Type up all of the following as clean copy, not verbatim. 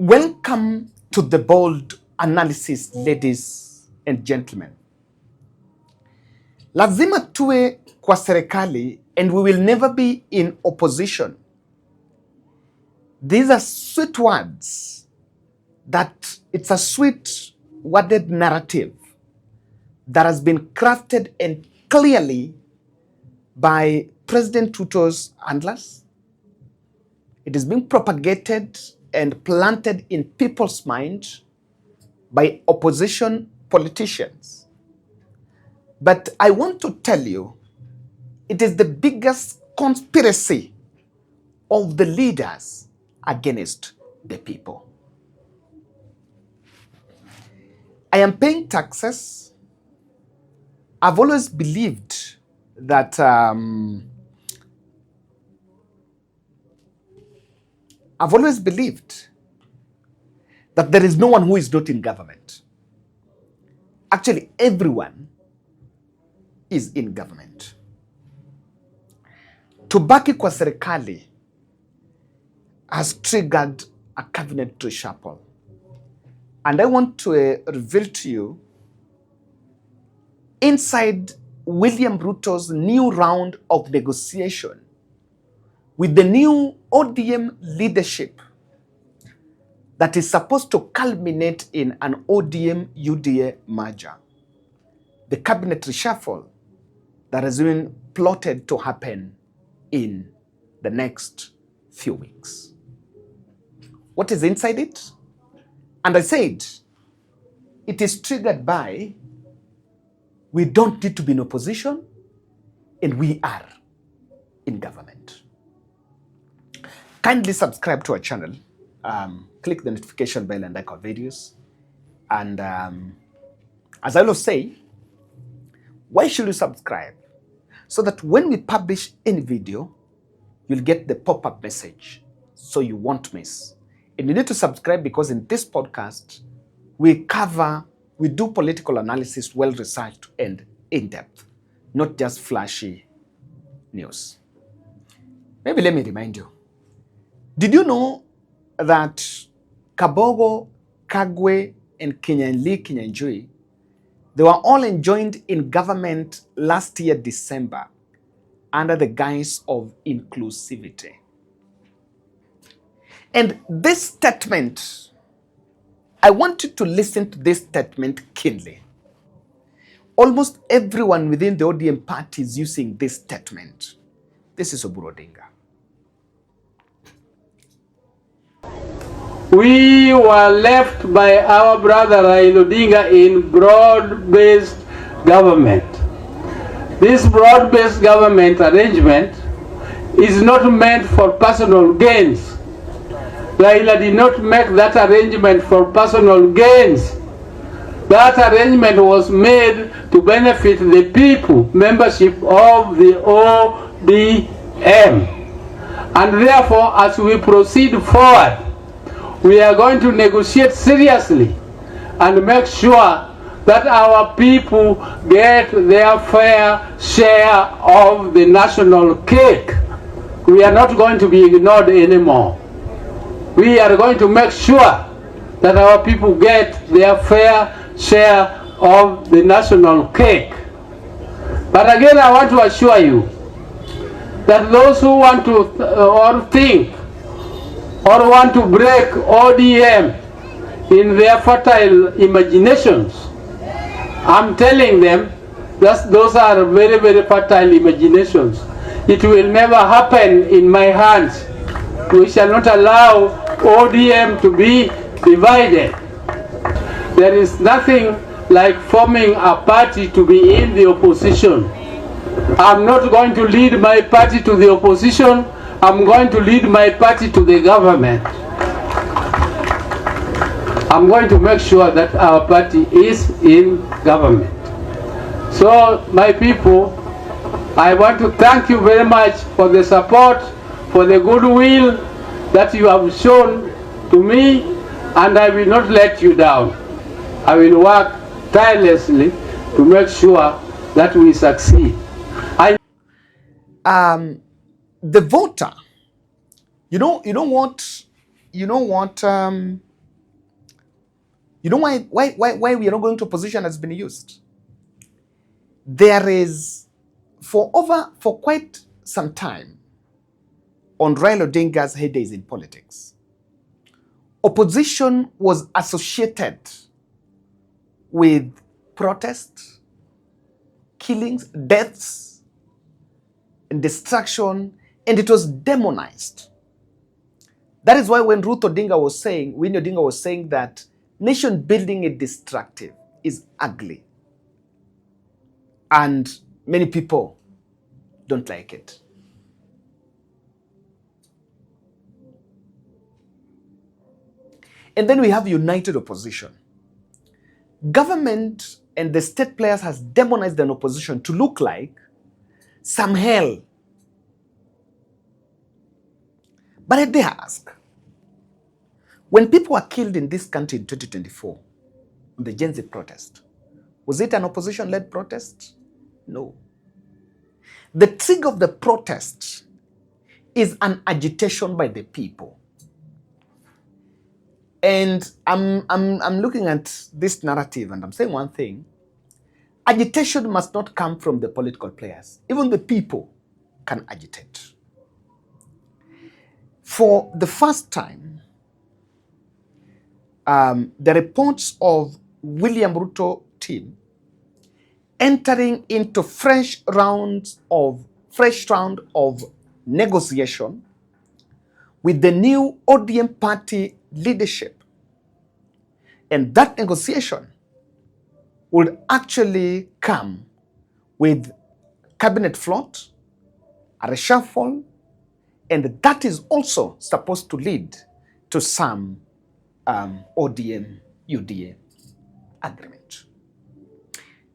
Welcome to the bold analysis, ladies and gentlemen. Lazima tuwe kwa serikali and we will never be in opposition. These are sweet words that it's a sweet worded narrative that has been crafted and clearly by President Ruto's handlers. It is being propagated and planted in people's minds by opposition politicians. But I want to tell you, it is the biggest conspiracy of the leaders against the people. I am paying taxes. I've always believed that there is no one who is not in government. Actually, everyone is in government. Tubaki kwa serikali has triggered a cabinet reshuffle. And I want to reveal to you, inside William Ruto's new round of negotiation with the new ODM leadership that is supposed to culminate in an ODM-UDA merger, the cabinet reshuffle that has been plotted to happen in the next few weeks. What is inside it? And I said, it is triggered by, we don't need to be in opposition, and we are in government. Kindly subscribe to our channel, click the notification bell and like our videos. And as I always say, why should you subscribe? So that when we publish any video, you'll get the pop-up message, so you won't miss. And you need to subscribe because in this podcast, we do political analysis, well-researched and in-depth, not just flashy news. Maybe let me remind you. Did you know that Kabogo, Kagwe, and Kenyan, they were all enjoined in government last year, December, under the guise of inclusivity? And this statement, I want you to listen to this statement keenly. Almost everyone within the ODM party is using this statement. This is Odour. We were left by our brother Raila in broad-based government. This broad-based government arrangement is not meant for personal gains. Raila did not make that arrangement for personal gains. That arrangement was made to benefit the people, membership of the ODM. And therefore, as we proceed forward, we are going to negotiate seriously and make sure that our people get their fair share of the national cake. We are not going to be ignored anymore. We are going to make sure that our people get their fair share of the national cake. But again, I want to assure you that those who want to or think or want to break ODM in their fertile imaginations, I'm telling them that those are very, very fertile imaginations. It will never happen in my hands. We shall not allow ODM to be divided. There is nothing like forming a party to be in the opposition. I'm not going to lead my party to the opposition. I'm going to lead my party to the government. I'm going to make sure that our party is in government. So, my people, I want to thank you very much for the support, for the goodwill that you have shown to me, and I will not let you down. I will work tirelessly to make sure that we succeed. The voter, you know what You know why we are not going to opposition has been used? There is, for quite some time, on Raila Odinga's heydays in politics, opposition was associated with protests, killings, deaths, and destruction, and it was demonized. That is why when Winnie Odinga was saying that nation building is destructive, is ugly, and many people don't like it. And then we have united opposition. Government and the state players has demonized an opposition to look like some hell. But I dare ask, when people were killed in this country in 2024, on the Gen Z protest, was it an opposition-led protest? No. The trigger of the protest is an agitation by the people. And I'm looking at this narrative and I'm saying one thing. Agitation must not come from the political players. Even the people can agitate. For the first time, the reports of William Ruto team entering into fresh round of negotiation with the new ODM party leadership. And that negotiation would actually come with cabinet float, a reshuffle, and that is also supposed to lead to some ODM-UDA agreement.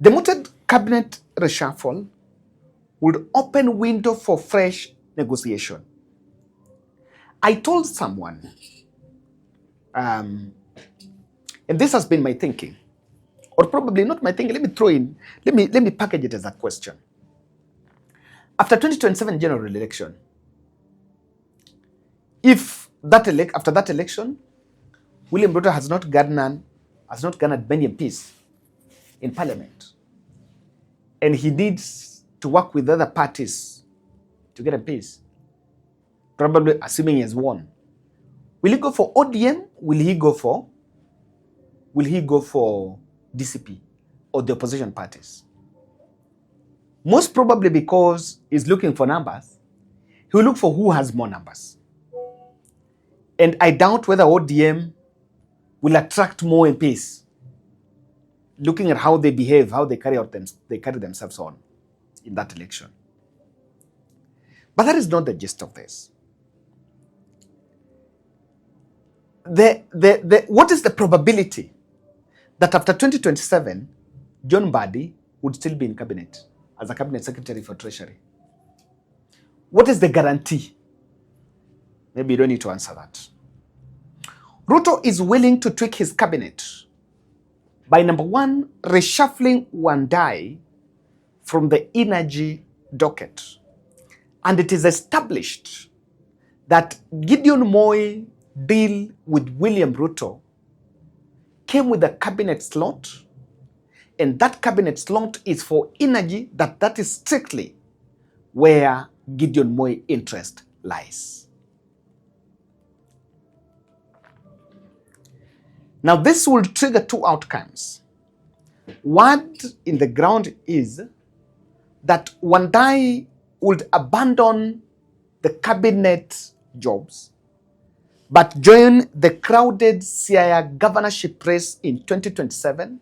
The mooted cabinet reshuffle would open window for fresh negotiation. I told someone, and this has been my thinking, or probably not my thinking, let me package it as a question. After 2027 general election, if after that election, William Ruto has not garnered many MPs in parliament, and he needs to work with other parties to get MPs, probably assuming he has won, will he go for ODM? Will he go for DCP or the opposition parties? Most probably because he's looking for numbers, he will look for who has more numbers. And I doubt whether ODM will attract more MPs, looking at how they behave, how they carry themselves on in that election. But that is not the gist of this. What is the probability that after 2027, John Mbadi would still be in cabinet as a cabinet secretary for treasury? What is the guarantee? Maybe you don't need to answer that. Ruto is willing to tweak his cabinet by, number one, reshuffling Wandai from the energy docket. And it is established that Gideon Moi deal with William Ruto came with a cabinet slot, and that cabinet slot is for energy, that is strictly where Gideon Moi interest lies. Now this will trigger two outcomes. Word in the ground is that Wandai would abandon the cabinet jobs but join the crowded Siaya governorship race in 2027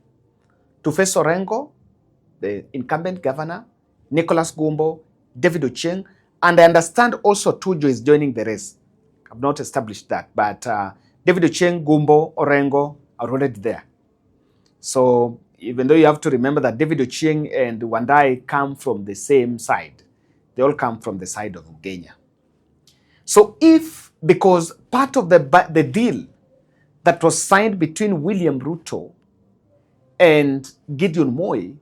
to face Orengo, the incumbent governor, Nicholas Gumbo, David Ochieng, and I understand also Tuju is joining the race. I've not established that, but David Ochieng, Gumbo, Orengo are already there. So even though you have to remember that David Ochieng and Wandai come from the same side, they all come from the side of Ugenya. So because part of the deal that was signed between William Ruto and Gideon Moi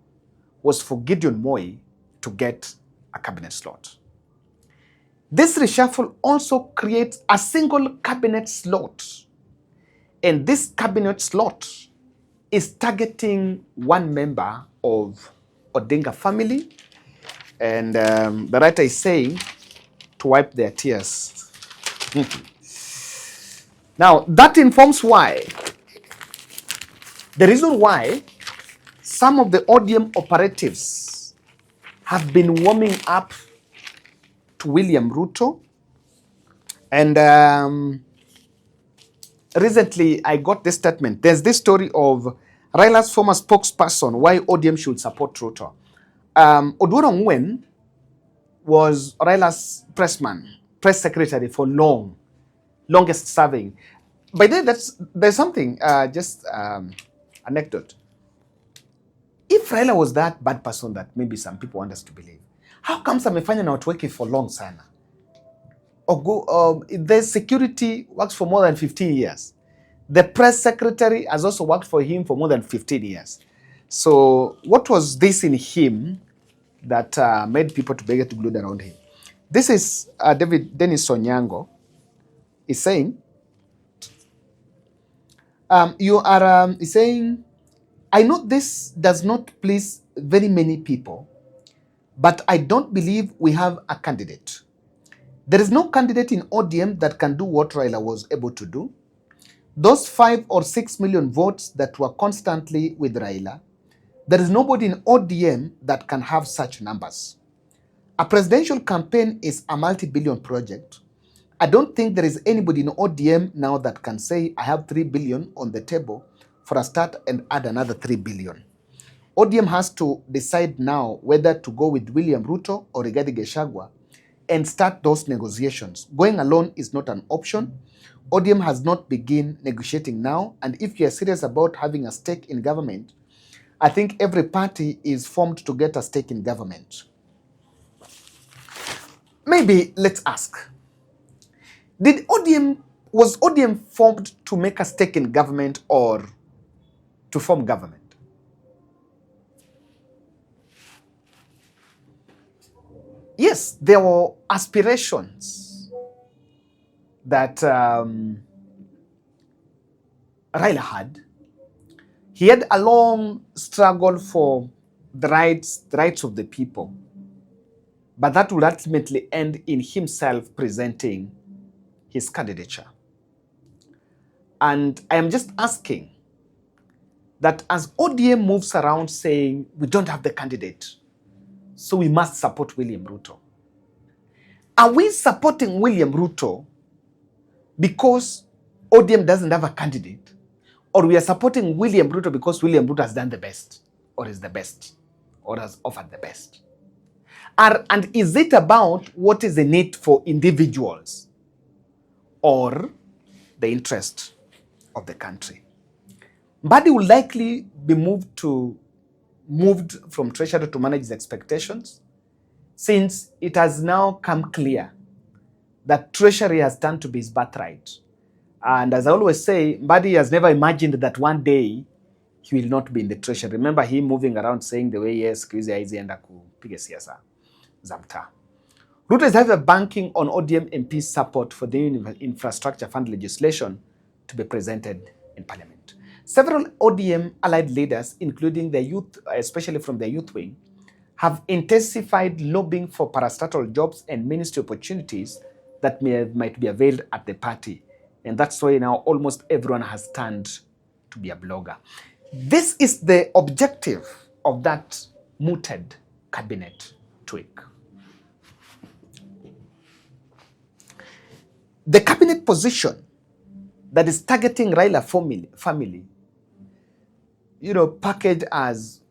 was for Gideon Moi to get a cabinet slot. This reshuffle also creates a single cabinet slot. And this cabinet slot is targeting one member of Odinga family, and the writer is saying to wipe their tears. Now, that informs why, the reason why some of the ODM operatives have been warming up to William Ruto. And recently, I got this statement. There's this story of Raila's former spokesperson, why ODM should support Ruto. Odour was Raila's press secretary for longest serving. By the way, there's something, anecdote. If Raila was that bad person that maybe some people want us to believe, how comes amefanya na watu wake for long sana? The security works for more than 15 years. The press secretary has also worked for him for more than 15 years. So what was this in him that made people to get glued around him? This is Dennis Onyango is saying, he's saying, I know this does not please very many people, but I don't believe we have a candidate. There is no candidate in ODM that can do what Raila was able to do. Those 5 or 6 million votes that were constantly with Raila, there is nobody in ODM that can have such numbers. A presidential campaign is a multi-billion project. I don't think there is anybody in ODM now that can say, I have 3 billion on the table for a start and add another 3 billion. ODM has to decide now whether to go with William Ruto or Rigathi Gachagua and start those negotiations. Going alone is not an option. ODM has not begun negotiating now, and if you are serious about having a stake in government, I think every party is formed to get a stake in government. Maybe let's ask, was ODM formed to make a stake in government or to form government? Yes, there were aspirations that Raila had. He had a long struggle for the rights of the people, but that would ultimately end in himself presenting his candidature. And I am just asking that as ODM moves around saying, we don't have the candidate, so we must support William Ruto. Are we supporting William Ruto because ODM doesn't have a candidate? Or we are supporting William Ruto because William Ruto has done the best, or is the best, or has offered the best? And is it about what is the need for individuals or the interest of the country? Mbadi will likely be moved from Treasury to manage his expectations, since it has now come clear that Treasury has turned to be his birthright. And as I always say, Mbadi has never imagined that one day he will not be in the Treasury. Remember him moving around saying the way, yes, Kiwizi haizi enda kupiga siasa za mtaa. Ruto is however banking on ODM MP's support for the infrastructure fund legislation to be presented in Parliament. Several ODM allied leaders, including the youth, especially from the youth wing, have intensified lobbying for parastatal jobs and ministry opportunities that might be availed at the party. And that's why now almost everyone has turned to be a blogger. This is the objective of that mooted cabinet tweak. The cabinet position that is targeting Raila family, packaged as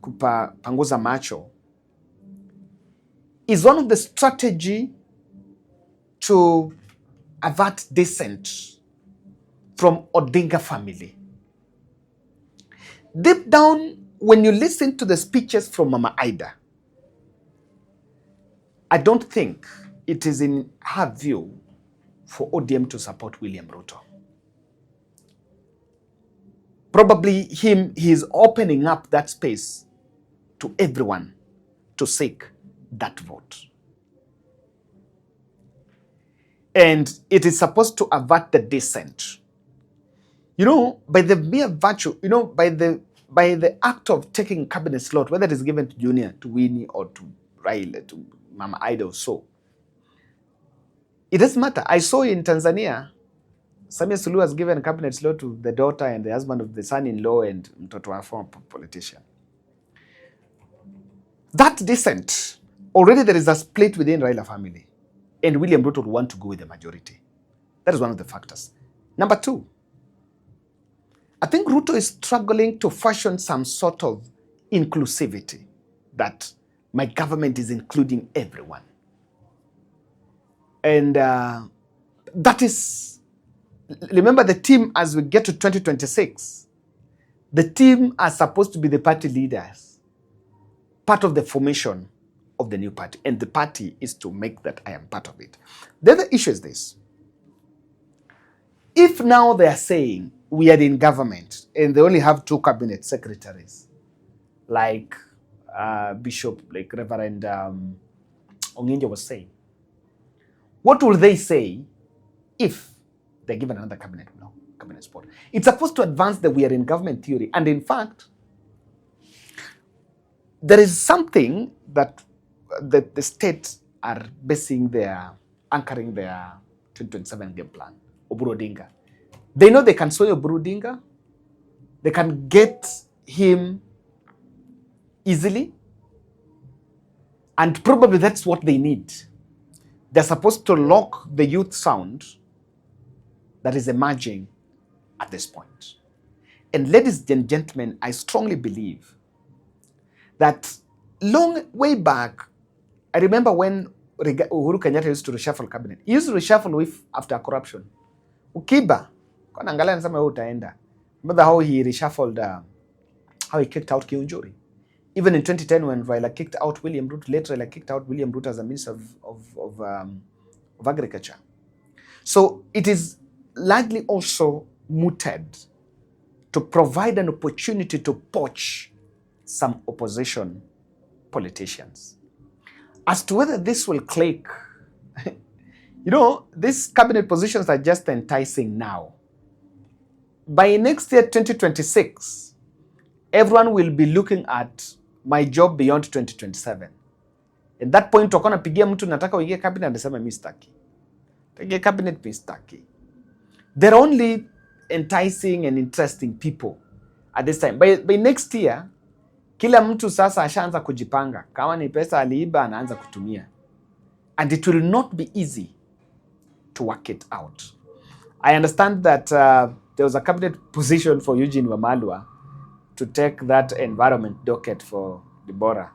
panguza macho, is one of the strategy to avert dissent from Odinga family. Deep down, when you listen to the speeches from Mama Ida, I don't think it is in her view for ODM to support William Ruto. Probably he is opening up that space to everyone to seek that vote. And it is supposed to avert the dissent. You know, by the mere virtue, you know, by the act of taking cabinet slot, whether it is given to Junior, to Winnie, or to Raila, to Mama Ida or so, it doesn't matter. I saw in Tanzania, Samia Suluhu has given cabinet slot to the daughter and the husband of the son-in-law and mtoto wa former politician. That dissent, already there is a split within Raila family, and William Ruto will want to go with the majority. That is one of the factors. Number two, I think Ruto is struggling to fashion some sort of inclusivity, that my government is including everyone. And that is, remember the team as we get to 2026, the team are supposed to be the party leaders, part of the formation of the new party. And the party is to make that I am part of it. The other issue is this. If now they are saying we are in government and they only have 2 cabinet secretaries, like Bishop, like Reverend Onginjo was saying, what will they say if they're given another cabinet spot? It's supposed to advance the we are in government theory. And in fact, there is something that the states are anchoring their 2027 game plan. Oburu Odinga. They know they can sway Oburu Odinga. They can get him easily. And probably that's what they need. They're supposed to lock the youth sound that is emerging at this point. And ladies and gentlemen, I strongly believe that way back, I remember when Uhuru Kenyatta used to reshuffle cabinet. He used to reshuffle after corruption. Ukiba, kwa naangalia nasema wewe utaenda. Remember how he reshuffled, how he kicked out Kiunjuri. Even in 2010 when Raila kicked out William Ruto, later Raila kicked out William Ruto as a minister of agriculture. So it is largely also mooted to provide an opportunity to poach some opposition politicians. As to whether this will click, you know, these cabinet positions are just enticing now. By next year, 2026, everyone will be looking at my job beyond 2027. At that point, tokona pigia mtu nataka uingie cabinet anasema mimi sitaki. Take cabinet mimi sitaki. They're only enticing and interesting people at this time. By next year, kila mtu sasa ashaanza kujipanga. Kama ni pesa aliiba anaanza kutumia. And it will not be easy to work it out. I understand that there was a cabinet position for Eugene Wamalwa to take that environment docket for Deborah.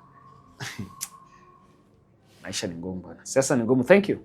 Maisha ni ngumu bwana. Sasa ni ngumu. Thank you.